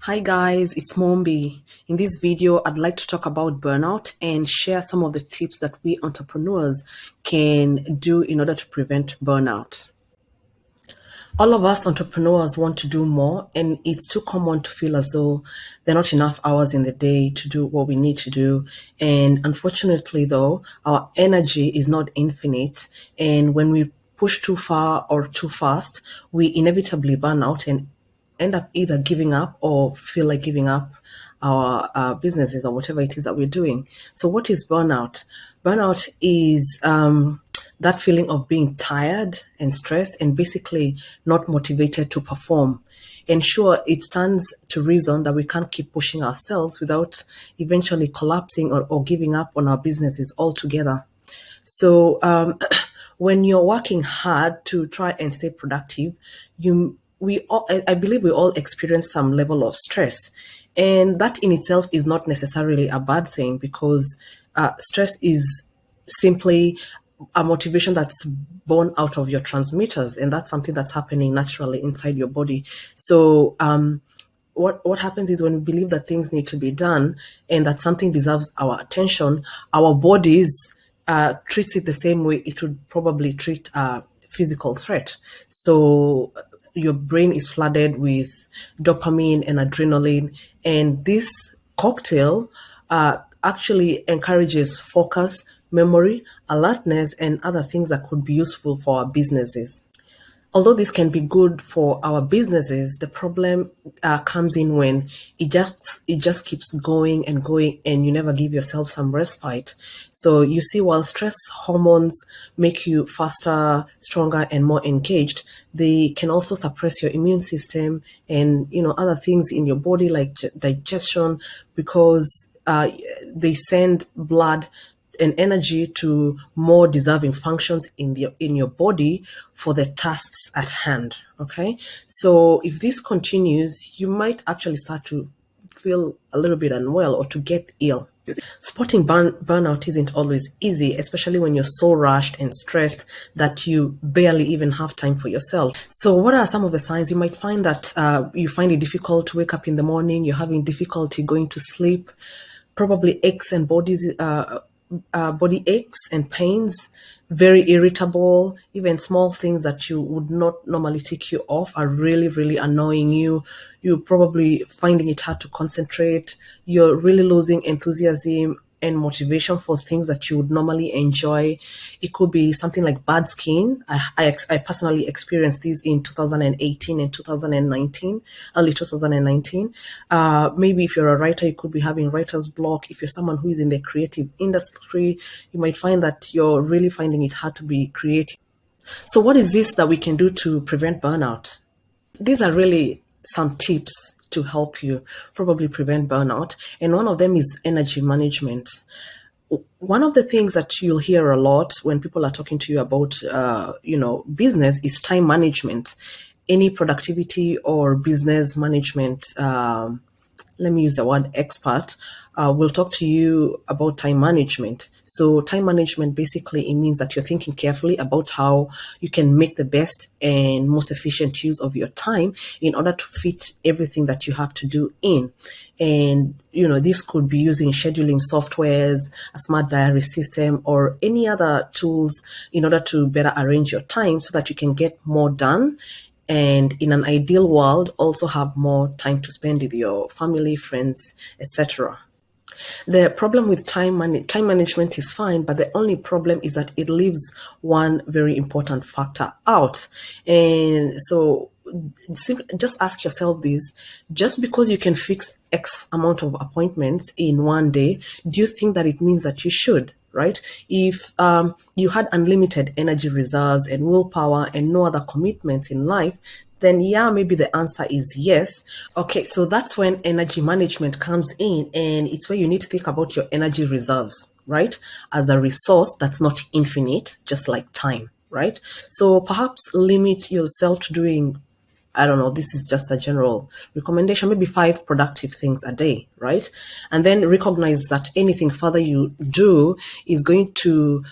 Hi guys, it's Mombi. In this video, I'd like to talk about burnout and share some of the tips that we entrepreneurs can do in order to prevent burnout. All of us entrepreneurs want to do more, and it's too common to feel as though there are not enough hours in the day to do what we need to do. And unfortunately, though, our energy is not infinite. And when we push too far or too fast, we inevitably burn out and end up either giving up or feel like giving up our businesses or whatever it is that we're doing. So, what is burnout? Burnout is that feeling of being tired and stressed and basically not motivated to perform. And sure, it stands to reason that we can't keep pushing ourselves without eventually collapsing or giving up on our businesses altogether. So, when you're working hard to try and stay productive, I believe we all experience some level of stress, and that in itself is not necessarily a bad thing because stress is simply a motivation that's born out of your transmitters, and that's something that's happening naturally inside your body. So what happens is when we believe that things need to be done and that something deserves our attention, our bodies treats it the same way it would probably treat a physical threat. So your brain is flooded with dopamine and adrenaline, and this cocktail actually encourages focus, memory, alertness, and other things that could be useful for our businesses. Although this can be good for our businesses, the problem comes in when it just keeps going and going, and you never give yourself some respite. So you see, while stress hormones make you faster, stronger, and more engaged, they can also suppress your immune system and other things in your body like digestion, because they send blood and energy to more deserving functions in your body for the tasks at hand. Okay, so if this continues, you might actually start to feel a little bit unwell or to get ill. Spotting burnout isn't always easy, especially when you're so rushed and stressed that you barely even have time for yourself. So what are some of the signs? You might find that you find it difficult to wake up in the morning, you're having difficulty going to sleep, probably aches and body aches and pains, very irritable. Even small things that you would not normally tick you off are really, really annoying you. You're probably finding it hard to concentrate. You're really losing enthusiasm and motivation for things that you would normally enjoy. It could be something like bad skin. I personally experienced these in 2018 and 2019, early 2019. Maybe if you're a writer, you could be having writer's block. If you're someone who is in the creative industry, you might find that you're really finding it hard to be creative. So what is this that we can do to prevent burnout? These are really some tips to help you probably prevent burnout. And one of them is energy management. One of the things that you'll hear a lot when people are talking to you about, business is time management. Any productivity or business management, let me use the word expert, will talk to you about time management. So time management basically, it means that you're thinking carefully about how you can make the best and most efficient use of your time in order to fit everything that you have to do in. And this could be using scheduling softwares, a smart diary system, or any other tools in order to better arrange your time so that you can get more done, and in an ideal world also have more time to spend with your family, friends, etc. The problem with time management is fine, but the only problem is that it leaves one very important factor out. And so just ask yourself this: just because you can fix X amount of appointments in one day, do you think that it means that you should? Right? If you had unlimited energy reserves and willpower and no other commitments in life, then yeah, maybe the answer is yes. Okay, so that's when energy management comes in, and it's where you need to think about your energy reserves, right? As a resource that's not infinite, just like time, right? So perhaps limit yourself to doing, I don't know, this is just a general recommendation, maybe 5 productive things a day, right? And then recognize that anything further you do is going to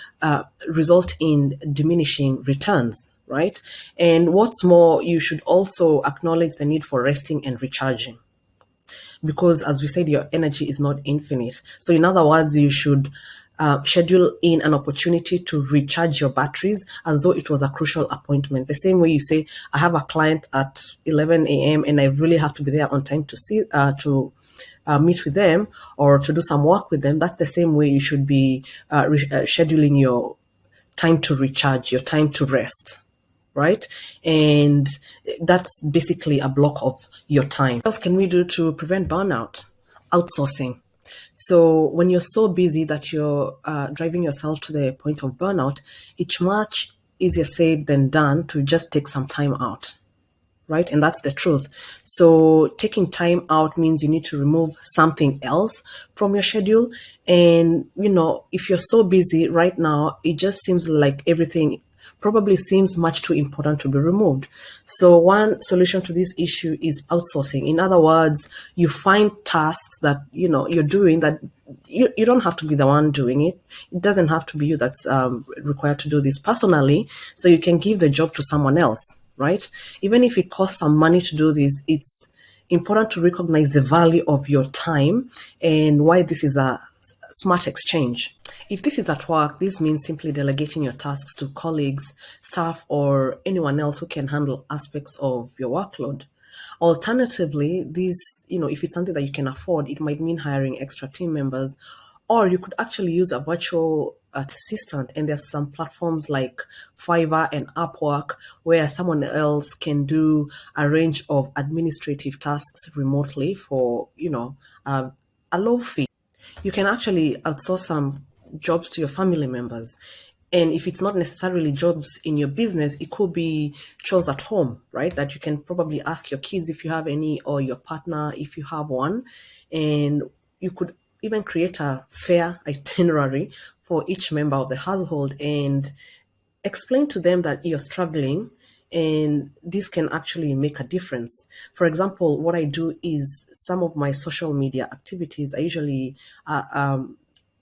result in diminishing returns, right? And what's more, you should also acknowledge the need for resting and recharging. because, as we said, your energy is not infinite. So, in other words, you should schedule in an opportunity to recharge your batteries as though it was a crucial appointment. The same way you say, I have a client at 11 a.m. and I really have to be there on time to meet with them or to do some work with them. That's the same way you should be scheduling your time to recharge, your time to rest, right? And that's basically a block of your time. What else can we do to prevent burnout? Outsourcing. So when you're so busy that you're driving yourself to the point of burnout, it's much easier said than done to just take some time out, right? And that's the truth. So taking time out means you need to remove something else from your schedule. And, if you're so busy right now, it just seems like everything probably seems much too important to be removed. So one solution to this issue is outsourcing. In other words, you find tasks that, you're doing that you don't have to be the one doing it. It doesn't have to be you that's required to do this personally. So you can give the job to someone else, right? Even if it costs some money to do this, it's important to recognize the value of your time and why this is a smart exchange. If this is at work, this means simply delegating your tasks to colleagues, staff, or anyone else who can handle aspects of your workload. Alternatively, if it's something that you can afford, it might mean hiring extra team members, or you could actually use a virtual assistant. And there's some platforms like Fiverr and Upwork where someone else can do a range of administrative tasks remotely for, a low fee. You can actually outsource some jobs to your family members. And if it's not necessarily jobs in your business, it could be chores at home, right? That you can probably ask your kids if you have any, or your partner if you have one. And you could even create a fair itinerary for each member of the household and explain to them that you're struggling, and this can actually make a difference. For example, what I do is some of my social media activities, I usually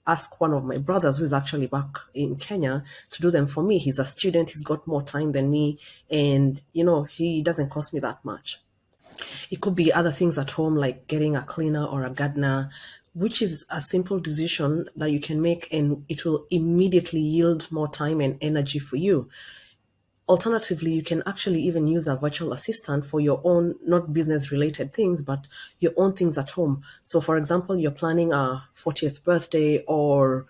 ask one of my brothers who is actually back in Kenya to do them for me. He's a student, he's got more time than me, and he doesn't cost me that much. It could be other things at home, like getting a cleaner or a gardener, which is a simple decision that you can make and it will immediately yield more time and energy for you. Alternatively, you can actually even use a virtual assistant for your own, not business related things, but your own things at home. So for example, you're planning a 40th birthday or,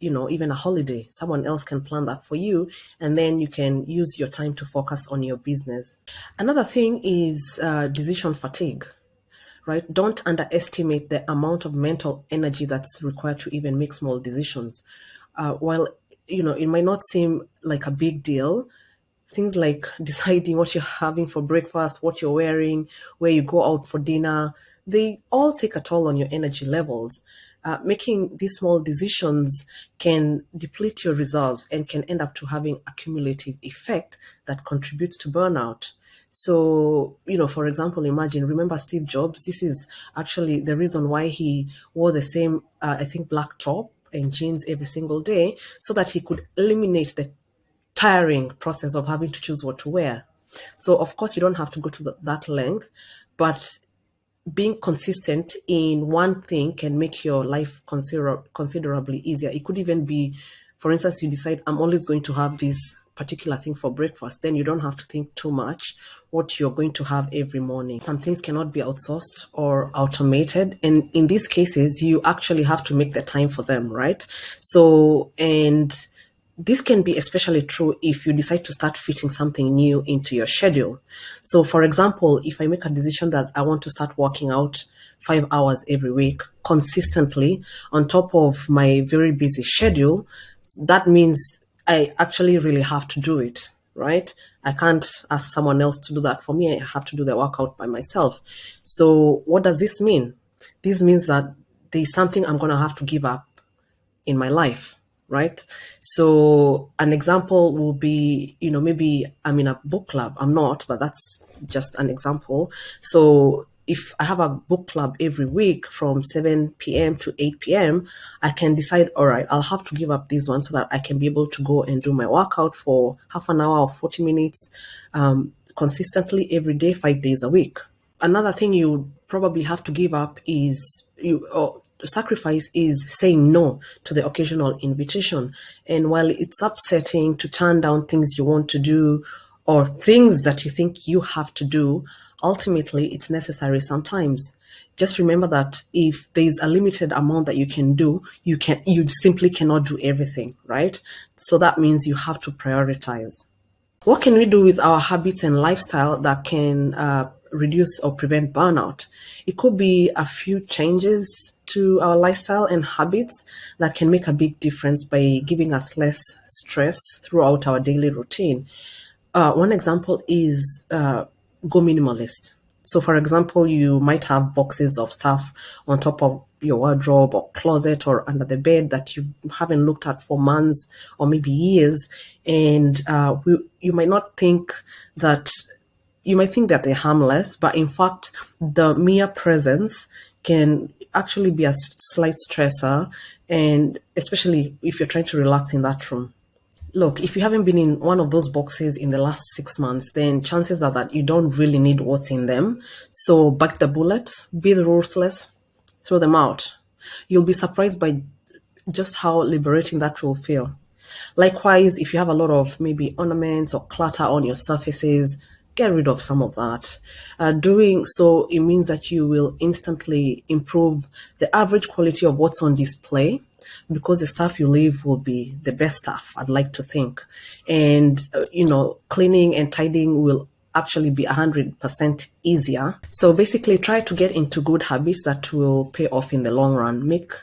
even a holiday. Someone else can plan that for you, and then you can use your time to focus on your business. Another thing is decision fatigue, right? Don't underestimate the amount of mental energy that's required to even make small decisions. While it might not seem like a big deal, things like deciding what you're having for breakfast, what you're wearing, where you go out for dinner, they all take a toll on your energy levels. Making these small decisions can deplete your reserves and can end up to having a cumulative effect that contributes to burnout. So, for example, remember Steve Jobs? This is actually the reason why he wore the same, I think, black top and jeans every single day, so that he could eliminate the tiring process of having to choose what to wear. So, of course, you don't have to go to that length, but being consistent in one thing can make your life considerably easier. It could even be, for instance, you decide, I'm always going to have this particular thing for breakfast. Then you don't have to think too much what you're going to have every morning. Some things cannot be outsourced or automated. And in these cases, you actually have to make the time for them, right? So, and this can be especially true if you decide to start fitting something new into your schedule. So, for example, if I make a decision that I want to start working out 5 hours every week consistently on top of my very busy schedule, that means I actually really have to do it, right? I can't ask someone else to do that for me. I have to do the workout by myself. So, what does this mean? This means that there's something I'm going to have to give up in my life, right? So an example will be, maybe I'm in a book club. I'm not, but that's just an example. So if I have a book club every week from 7 p.m. to 8 p.m., I can decide, all right, I'll have to give up this one so that I can be able to go and do my workout for half an hour or 40 minutes consistently every day, 5 days a week. Another thing you probably have to give up is you or sacrifice is saying no to the occasional invitation. And while it's upsetting to turn down things you want to do or things that you think you have to do, ultimately it's necessary sometimes. Just remember that if there's a limited amount that you can do, you simply cannot do everything, right? So that means you have to prioritize. What can we do with our habits and lifestyle that can reduce or prevent burnout? It could be a few changes to our lifestyle and habits that can make a big difference by giving us less stress throughout our daily routine. One example is go minimalist. So, for example, you might have boxes of stuff on top of your wardrobe or closet or under the bed that you haven't looked at for months or maybe years, and you might not think that you might think that they're harmless, but in fact, the mere presence can actually be a slight stressor, and especially if you're trying to relax in that room. Look, if you haven't been in one of those boxes in the last 6 months, then chances are that you don't really need what's in them. So bite the bullet, be ruthless, throw them out. You'll be surprised by just how liberating that will feel. Likewise, if you have a lot of maybe ornaments or clutter on your surfaces, get rid of some of that. Doing so, it means that you will instantly improve the average quality of what's on display because the stuff you leave will be the best stuff, I'd like to think. And, cleaning and tidying will actually be 100% easier. So basically try to get into good habits that will pay off in the long run. Make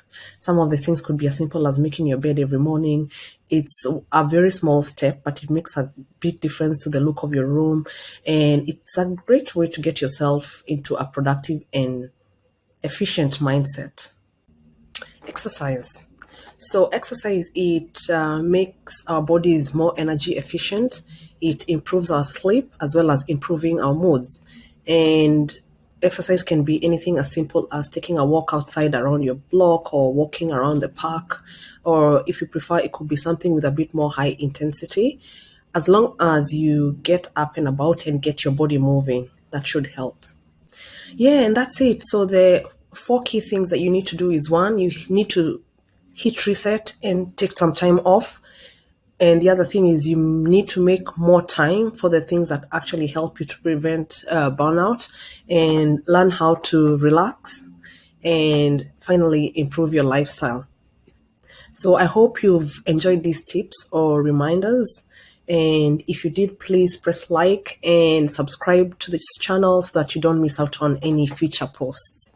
some of the things could be as simple as making your bed every morning. It's a very small step, but it makes a big difference to the look of your room. And it's a great way to get yourself into a productive and efficient mindset. Exercise. So exercise, it makes our bodies more energy efficient. It improves our sleep as well as improving our moods. And exercise can be anything as simple as taking a walk outside around your block or walking around the park. Or if you prefer, it could be something with a bit more high intensity. As long as you get up and about and get your body moving, that should help. Yeah, and that's it. So the four key things that you need to do is one, you need to hit reset and take some time off. And the other thing is you need to make more time for the things that actually help you to prevent burnout and learn how to relax and finally improve your lifestyle. So I hope you've enjoyed these tips or reminders. And if you did, please press like and subscribe to this channel so that you don't miss out on any future posts.